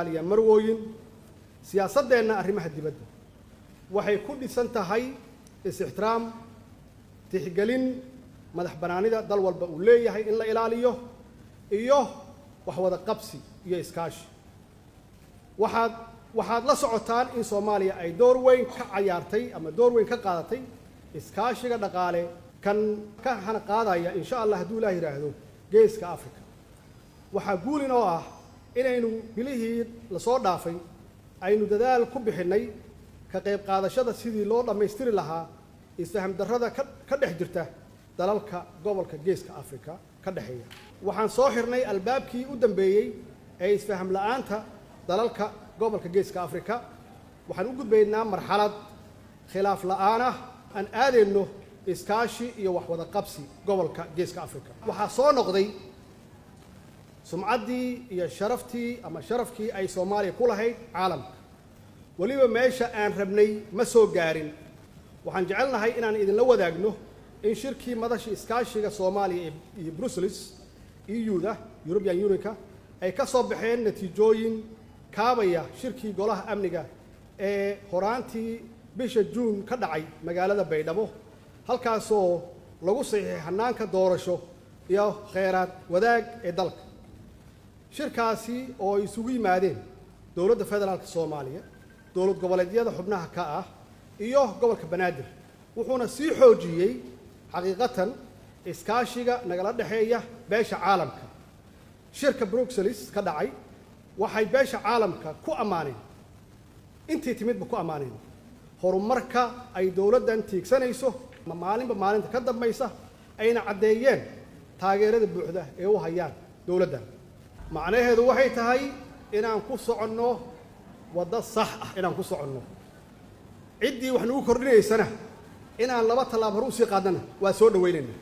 يا مروين siyaasadeenna arrimaha dibadda waxay ku dhisan tahay is-ixtiraam tixgelin madax banaanida dal walba uu leeyahay in la ilaaliyo iyo wax wada qabsi iyo iskaashi waxaad la socotaan in Soomaaliya ay door weyn ka ciyaartay ama door weyn ka qaadatay iskaashiga dhaqaale kan ka hana qaadaya insha Allah haduu Ilaahay yiraahdo geeska Afrika waxa guulin oo ah inaynu bilihii la soo dhaafay aynu dadaal ku bixinay ka qayb qaadashada sidii loo dhameystiri lahaa isfaham darrada ka dhex jirta dalalka gobolka geeska Afrika ka dhaxeeya waxaan soo xirnay albaabkii u dambeeyay ee isfaham la'aanta dalalka gobolka geeska Afrika waxaan u gudbaynaa marxalad khilaaf la'aan ah aan aadeyno iskaashi iyo wax wada qabsi gobolka geeska Afrika waxa soo noqday sumcaddii iyo sharafkii ay Soomaaliya ku lahayd caalamka waliba meesha aan rabnay ma soo gaarin waxaan jecelnahay inaan idinla wadaagno in shirkii madashii iskaashiga Soomaaliya iyo Brussels EU-da European Union ay ka soo baxeen natiijooyin kaabaya shirkii golaha amniga ee horaantii bisha June ka dhacay magaalada Baydhabo halkaasoo lagu saxiixay hanaanka doorasho iyo kheyraad wadaag ee dalka shirkaasi oo isugu yimaadeen dawladda federaalka Soomaaliya dawlad goboleedyada xubnaha ka ah iyo gobolka Banaadir wuxuuna sii xoojiyay xaqiiqatan iskaashiga nagala dhaxeeya beesha caalamka shirka Brussels ka dhacay waxay beesha caalamka ku amaaneen intii timidba ku amaaneen horumarka ay dawladdan tiigsanayso maalinta ka dambaysa ayna cadeeyeen taageerada buuxda ee u hayaan dawladdan macnaheedu waxay tahay inaan ku soconno wada sax ah inaan ku soconno ciddii wax nagu kordhinaysana inaan laba talaab hor u sii qaadana waa soo dhaweynayna